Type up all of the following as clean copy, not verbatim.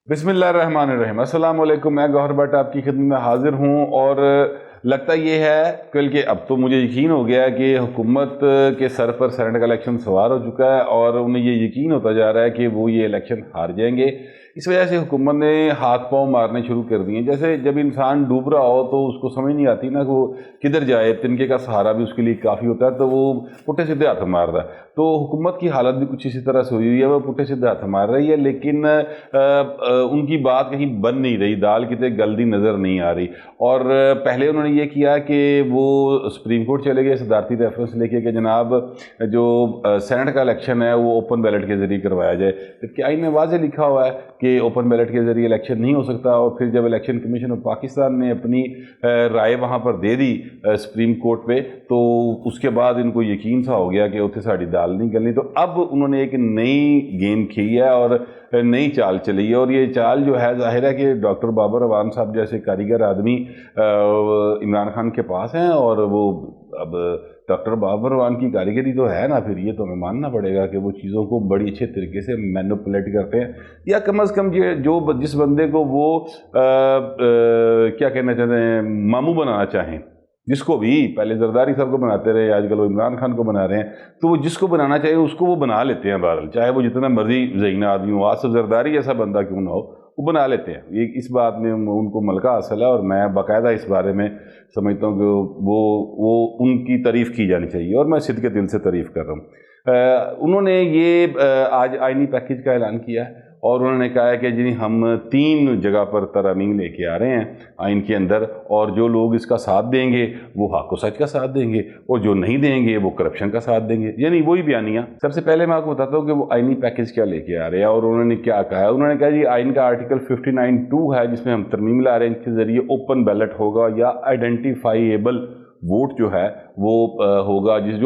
بسم اللہ الرحمن الرحیم۔ السلام علیکم، میں گوہر بٹ آپ کی خدمت میں حاضر ہوں، اور لگتا یہ ہے بلکہ اب تو مجھے یقین ہو گیا ہے کہ حکومت کے سر پر سینٹ کا الیکشن سوار ہو چکا ہے، اور انہیں یہ یقین ہوتا جا رہا ہے کہ وہ یہ الیکشن ہار جائیں گے۔ اس وجہ سے حکومت نے ہاتھ پاؤں مارنے شروع کر دیے۔ جیسے جب انسان ڈوب رہا ہو تو اس کو سمجھ نہیں آتی نا کہ وہ کدھر جائے، تنکے کا سہارا بھی اس کے لیے کافی ہوتا ہے، تو وہ پٹھے سیدھے ہاتھ مار رہا ہے۔ تو حکومت کی حالت بھی کچھ اسی طرح سے ہوئی ہے، وہ پٹھے سیدھے ہاتھ مار رہی ہے، لیکن ان کی بات کہیں بن نہیں رہی، دال کتے گلدی نظر نہیں آ رہی۔ اور پہلے انہوں نے یہ کیا کہ وہ سپریم کورٹ چلے گئے صدارتی ریفرنس لے کے کہ جناب جو سینٹ کا الیکشن ہے وہ اوپن بیلٹ کے ذریعے کروایا جائے، جبکہ آئین میں واضح لکھا ہوا ہے کہ اوپن بیلٹ کے ذریعے الیکشن نہیں ہو سکتا۔ اور پھر جب الیکشن کمیشن آف پاکستان نے اپنی رائے وہاں پر دے دی سپریم کورٹ پہ، تو اس کے بعد ان کو یقین سا ہو گیا کہ اتنے ساڑی دال نہیں گلنی۔ تو اب انہوں نے ایک نئی گیم کھیلی ہے اور نئی چال چلی ہے، اور یہ چال جو ہے ظاہر ہے کہ ڈاکٹر بابر اعوان صاحب جیسے کاریگر آدمی عمران خان کے پاس ہیں، اور وہ اب ڈاکٹر بابر اعوان کی کاریگری تو ہے نا، پھر یہ تو ہمیں ماننا پڑے گا کہ وہ چیزوں کو بڑی اچھے طریقے سے مینوپولیٹ کرتے ہیں، یا کم از کم جو جس بندے کو وہ کیا کہنا چاہتے ہیں ماموں بنانا چاہیں، جس کو بھی پہلے زرداری صاحب کو بناتے رہے، آج کل وہ عمران خان کو بنا رہے ہیں، تو وہ جس کو بنانا چاہیے اس کو وہ بنا لیتے ہیں، بہرحال چاہے وہ جتنا مرضی ذہین آدمی ہو، آصف زرداری جیسا بندہ کیوں نہ ہو، وہ بنا لیتے ہیں۔ یہ اس بات میں ان کو ملکہ حاصل ہے، اور میں باقاعدہ اس بارے میں سمجھتا ہوں کہ وہ ان کی تعریف کی جانی چاہیے، اور میں صدقے دل سے تعریف کر رہا ہوں۔ انہوں نے یہ آج آئینی پیکیج کا اعلان کیا ہے، اور انہوں نے کہا ہے کہ جی ہم 3 جگہ پر ترامیم لے کے آ رہے ہیں آئین کے اندر، اور جو لوگ اس کا ساتھ دیں گے وہ حق و سچ کا ساتھ دیں گے، اور جو نہیں دیں گے وہ کرپشن کا ساتھ دیں گے، یعنی وہی بیانیہ۔ سب سے پہلے میں آپ کو بتاتا ہوں کہ وہ آئینی پیکیج کیا لے کے آ رہے ہیں، اور انہوں نے کیا کہا ہے۔ انہوں نے کہا جی آئین کا آرٹیکل 59(2) ہے جس میں ہم ترمیم لا رہے ہیں، اس کے ذریعے اوپن بیلٹ ہوگا، یا آئیڈینٹیفائیبل ووٹ جو ہے وہ ہوگا، جس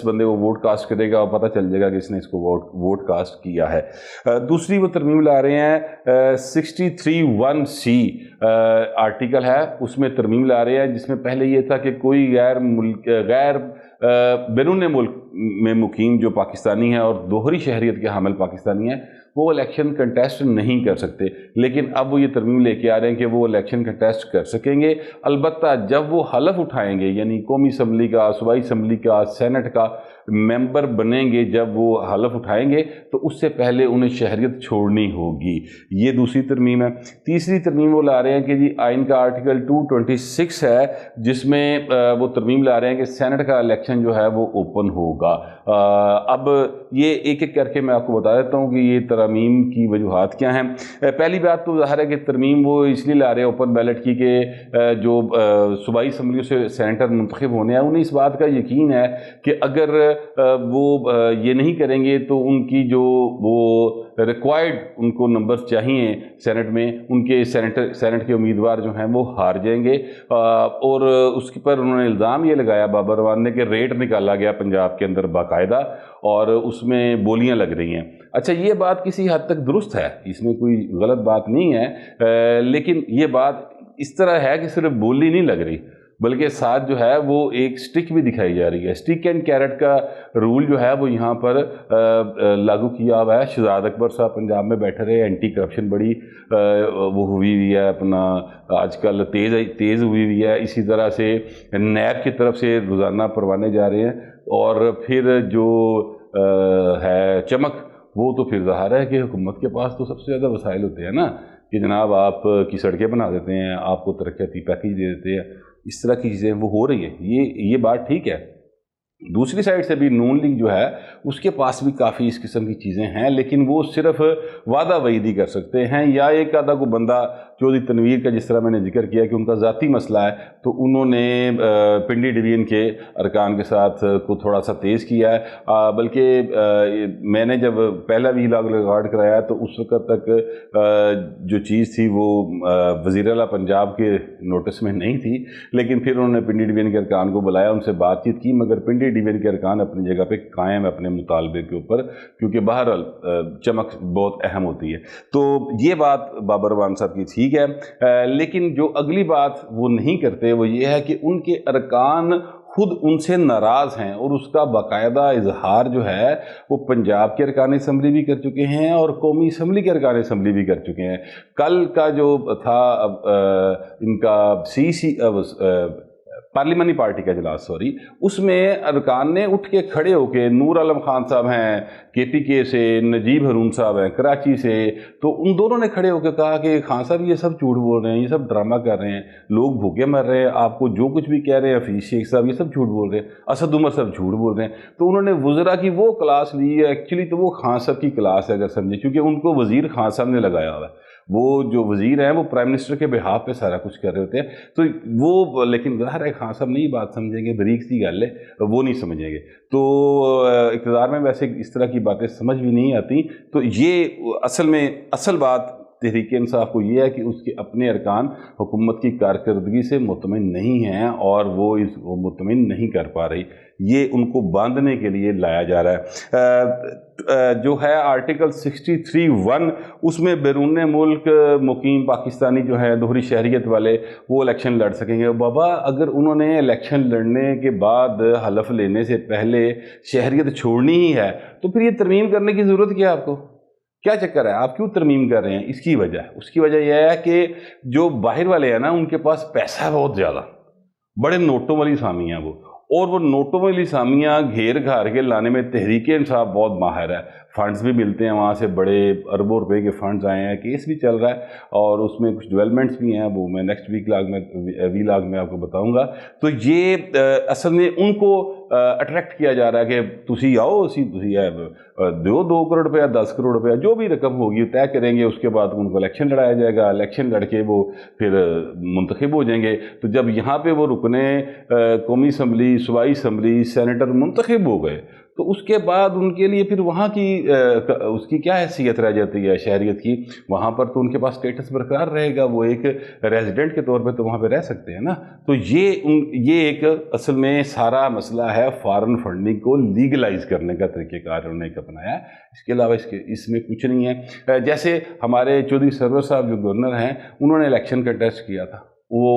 بندے کو ووٹ کاسٹ کرے گا وہ پتہ چل جائے گا کہ اس نے اس کو ووٹ کاسٹ کیا ہے۔ دوسری وہ ترمیم لا رہے ہیں 63(1)(c) آرٹیکل ہے، اس میں ترمیم لا رہے ہیں، جس میں پہلے یہ تھا کہ کوئی غیر بیرون ملک میں مقیم جو پاکستانی ہے اور دوہری شہریت کے حامل پاکستانی ہیں وہ الیکشن کنٹیسٹ نہیں کر سکتے، لیکن اب وہ یہ ترمیم لے کے آ رہے ہیں کہ وہ الیکشن کنٹیسٹ کر سکیں گے، البتہ جب وہ حلف اٹھائیں گے، یعنی قومی اسمبلی کا، صوبائی اسمبلی کا، سینٹ کا ممبر بنیں گے، جب وہ حلف اٹھائیں گے تو اس سے پہلے انہیں شہریت چھوڑنی ہوگی۔ یہ دوسری ترمیم ہے۔ تیسری ترمیم وہ لا رہے ہیں کہ جی آئین کا آرٹیکل 226 ہے، جس میں وہ ترمیم لا رہے ہیں کہ سینٹ کا الیکشن جو ہے وہ اوپن ہوگا۔ اب یہ ایک ایک کر کے میں آپ کو بتا دیتا ہوں کہ یہ ترمیم کی وجوہات کیا ہیں۔ پہلی بات تو ظاہر ہے کہ ترمیم وہ اس لیے لا رہے ہیں اوپن بیلٹ کی کہ جو صوبائی اسمبلیوں سے سینیٹر منتخب ہونے ہیں، انہیں اس بات کا یقین ہے کہ اگر وہ یہ نہیں کریں گے تو ان کی جو وہ ریکوائرڈ ان کو نمبرز چاہیے سینٹ میں، ان کے سینٹ کے امیدوار جو ہیں وہ ہار جائیں گے۔ اور اس پر انہوں نے الزام یہ لگایا بابر اعوان نے کہ ریٹ نکالا گیا پنجاب کے اندر باقاعدہ، اور اس میں بولیاں لگ رہی ہیں۔ اچھا، یہ بات کسی حد تک درست ہے، اس میں کوئی غلط بات نہیں ہے، لیکن یہ بات اس طرح ہے کہ صرف بولی نہیں لگ رہی، بلکہ ساتھ جو ہے وہ ایک سٹک بھی دکھائی جا رہی ہے۔ سٹک اینڈ کیرٹ کا رول جو ہے وہ یہاں پر لاگو کیا ہوا ہے۔ شہزاد اکبر صاحب پنجاب میں بیٹھے رہے، اینٹی کرپشن بڑی وہ ہوئی ہے، اپنا آج کل تیز ہوئی ہے۔ اسی طرح سے نیب کی طرف سے روزانہ پروانے جا رہے ہیں، اور پھر جو ہے چمک، وہ تو پھر ظاہر ہے کہ حکومت کے پاس تو سب سے زیادہ وسائل ہوتے ہیں نا، کہ جناب آپ کی سڑکیں بنا دیتے ہیں، آپ کو ترقیاتی پیکیج دے دیتے ہیں، اس طرح کی چیزیں وہ ہو رہی ہیں۔ یہ بات ٹھیک ہے۔ دوسری سائڈ سے بھی نون لیگ جو ہے اس کے پاس بھی کافی اس قسم کی چیزیں ہیں، لیکن وہ صرف وعدہ وعیدی کر سکتے ہیں، یا ایک آدھا کو بندہ چودھری تنویر کا جس طرح میں نے ذکر کیا کہ ان کا ذاتی مسئلہ ہے، تو انہوں نے پنڈی ڈویژن کے ارکان کے ساتھ کو تھوڑا سا تیز کیا ہے۔ بلکہ میں نے جب پہلا بھی لاگ ریکارڈ کرایا تو اس وقت تک جو چیز تھی وہ وزیر اعلیٰ پنجاب کے نوٹس میں نہیں تھی، لیکن پھر انہوں نے پنڈی ڈویژن کے ارکان کو بلایا، ان سے بات چیت کی، مگر پنڈی ڈویژن کے ارکان اپنی جگہ پہ قائم ہے اپنے مطالبے کے اوپر، کیونکہ بہرحال چمک بہت اہم ہوتی ہے۔ تو یہ بات بابر اعوان صاحب کی ٹھیک ہے، لیکن جو اگلی بات وہ نہیں کرتے وہ یہ ہے کہ ان کے ارکان خود ان سے ناراض ہیں، اور اس کا باقاعدہ اظہار جو ہے وہ پنجاب کے ارکان اسمبلی بھی کر چکے ہیں اور قومی اسمبلی کے ارکان اسمبلی بھی کر چکے ہیں۔ کل کا جو تھا ان کا پارلیمانی پارٹی کا اجلاس اس میں ارکان نے اٹھ کے کھڑے ہو کے، نور عالم خان صاحب ہیں KPK سے، نجیب ہارون صاحب ہیں کراچی سے، تو ان دونوں نے کھڑے ہو کے کہا کہ خان صاحب یہ سب جھوٹ بول رہے ہیں، یہ سب ڈرامہ کر رہے ہیں، لوگ بھوکے مر رہے ہیں، آپ کو جو کچھ بھی کہہ رہے ہیں حفیظ شیخ صاحب یہ سب جھوٹ بول رہے ہیں، اسد عمر صاحب جھوٹ بول رہے ہیں۔ تو انہوں نے وزراء کی وہ کلاس لی ہے، ایکچولی تو وہ خان صاحب کی کلاس ہے اگر سمجھے، کیونکہ ان کو وزیر خان صاحب نے لگایا ہوا ہے، وہ جو وزیر ہیں وہ پرائم منسٹر کے بہاف پہ سارا کچھ کر رہے ہوتے ہیں، تو وہ لیکن ظاہر ہے خان صاحب نہیں بات سمجھیں گے، بریک سی گل ہے، وہ نہیں سمجھیں گے۔ تو اقتدار میں ویسے اس طرح کی باتیں سمجھ بھی نہیں آتی۔ تو یہ اصل بات تحریک انصاف کو یہ ہے کہ اس کے اپنے ارکان حکومت کی کارکردگی سے مطمئن نہیں ہیں اور وہ مطمئن نہیں کر پا رہی، یہ ان کو باندھنے کے لیے لایا جا رہا ہے۔ جو ہے آرٹیکل 63(1) اس میں بیرون ملک مقیم پاکستانی جو ہے دوہری شہریت والے وہ الیکشن لڑ سکیں گے۔ بابا اگر انہوں نے الیکشن لڑنے کے بعد حلف لینے سے پہلے شہریت چھوڑنی ہی ہے تو پھر یہ ترمیم کرنے کی ضرورت کیا ہے؟ آپ کو کیا چکر ہے؟ آپ کیوں ترمیم کر رہے ہیں؟ اس کی وجہ یہ ہے کہ جو باہر والے ہیں نا ان کے پاس پیسہ ہے بہت زیادہ، بڑے نوٹوں والی سامی ہیں وہ، اور وہ نوٹوں والی سامیاں گھیر گھار کے لانے میں تحریک انصاف بہت ماہر ہے۔ فنڈز بھی ملتے ہیں وہاں سے، بڑے اربوں روپے کے فنڈز آئے ہیں، کیس بھی چل رہا ہے اور اس میں کچھ ڈیولپمنٹس بھی ہیں، وہ میں نیکسٹ ویلاگ میں آپ کو بتاؤں گا۔ تو یہ اصل میں ان کو اٹریکٹ کیا جا رہا ہے کہ تسی آؤ، تسی دو 2 کروڑ روپیہ 10 کروڑ روپیہ جو بھی رقم ہوگی طے کریں گے، اس کے بعد ان کو الیکشن لڑایا جائے گا، الیکشن لڑ کے وہ پھر منتخب ہو جائیں گے۔ تو جب یہاں پہ وہ رکنے قومی اسمبلی، صوبائی اسمبلی، سینیٹر منتخب ہو گئے تو اس کے بعد ان کے لیے پھر وہاں کی اس کی کیا حیثیت رہ جاتی ہے شہریت کی؟ وہاں پر تو ان کے پاس اسٹیٹس برقرار رہے گا، وہ ایک ریزیڈنٹ کے طور پہ تو وہاں پہ رہ سکتے ہیں نا۔ تو یہ ایک اصل میں سارا مسئلہ ہے فارن فنڈنگ کو لیگلائز کرنے کا طریقہ کار انہوں نے اپنایا ہے، اس کے علاوہ اس میں کچھ نہیں ہے۔ جیسے ہمارے چودھری سرور صاحب جو گورنر ہیں، انہوں نے الیکشن کنٹیسٹ کیا تھا، وہ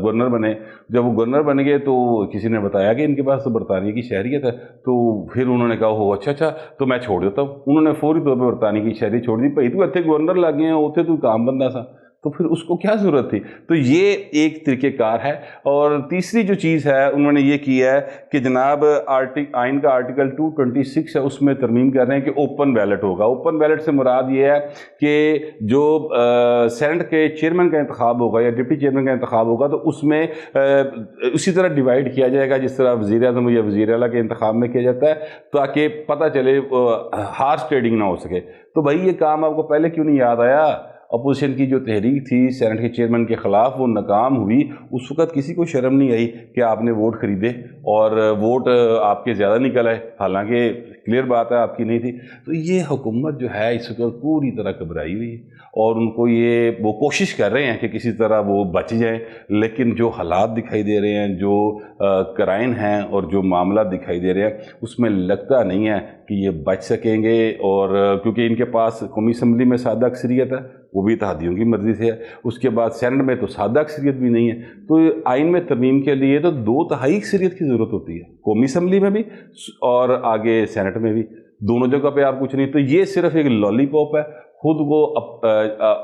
گورنر بنے۔ جب وہ گورنر بن گئے تو کسی نے بتایا کہ ان کے پاس تو برطانیہ کی شہریت ہے، تو پھر انہوں نے کہا ہو اچھا تو میں چھوڑ دیتا ہوں۔ انہوں نے فوری طور پہ برطانیہ کی شہریت چھوڑ دی۔ بھائی تو اتنے گورنر لگ گئے ہیں، اتنے تو کام بندہ تھا، تو پھر اس کو کیا ضرورت تھی؟ تو یہ ایک طریقہ کار ہے۔ اور تیسری جو چیز ہے انہوں نے یہ کی ہے کہ جناب آئین کا آرٹیکل 226 ہے، اس میں ترمیم کر رہے ہیں کہ اوپن بیلٹ ہوگا۔ اوپن بیلٹ سے مراد یہ ہے کہ جو سینٹ کے چیئرمین کا انتخاب ہوگا یا ڈپٹی چیئرمین کا انتخاب ہوگا تو اس میں اسی طرح ڈیوائیڈ کیا جائے گا جس طرح وزیر اعظم یا وزیر اعلیٰ کے انتخاب میں کیا جاتا ہے، تاکہ پتہ چلے ہارس ٹریڈنگ نہ ہو سکے۔ تو بھائی یہ کام آپ کو پہلے کیوں نہیں یاد آیا؟ اپوزیشن کی جو تحریک تھی سینٹ کے چیئرمین کے خلاف وہ ناکام ہوئی، اس وقت کسی کو شرم نہیں آئی کہ آپ نے ووٹ خریدے اور ووٹ آپ کے زیادہ نکل آئے، حالانکہ کلیئر بات ہے آپ کی نہیں تھی۔ تو یہ حکومت جو ہے اس وقت پوری طرح گھبرائی ہوئی ہے اور ان کو وہ کوشش کر رہے ہیں کہ کسی طرح وہ بچ جائیں، لیکن جو حالات دکھائی دے رہے ہیں، جو کرائن ہیں اور جو معاملات دکھائی دے رہے ہیں، اس میں لگتا نہیں ہے کہ یہ بچ سکیں گے۔ اور کیونکہ ان کے پاس قومی اسمبلی میں سادہ اکثریت ہے، وہ بھی اتحادیوں کی مرضی سے ہے، اس کے بعد سینٹ میں تو سادہ اکثریت بھی نہیں ہے، تو آئین میں ترمیم کے لیے تو 2/3 اکثریت کی ضرورت ہوتی ہے، قومی اسمبلی میں بھی اور آگے سینٹ میں بھی، دونوں جگہ پہ آپ کچھ نہیں۔ تو یہ صرف ایک لالی پاپ ہے، خود کو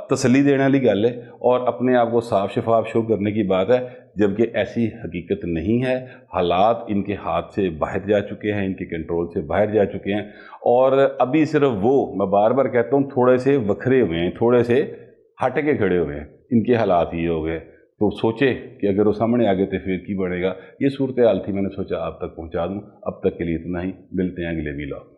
تسلی دینے والی گل ہے اور اپنے آپ کو صاف شفاف شو کرنے کی بات ہے، جبکہ ایسی حقیقت نہیں ہے۔ حالات ان کے ہاتھ سے باہر جا چکے ہیں، ان کے کنٹرول سے باہر جا چکے ہیں، اور ابھی صرف میں بار بار کہتا ہوں تھوڑے سے وکھرے ہوئے ہیں، تھوڑے سے ہٹ کے کھڑے ہوئے ہیں، ان کے حالات یہ ہو گئے۔ تو سوچے کہ اگر وہ سامنے آگے تو پھر کی بڑھے گا۔ یہ صورتحال تھی، میں نے سوچا آپ تک پہنچا دوں۔ اب تک کے لیے اتنا ہی، ملتے ہیں اگلے ویلاگ۔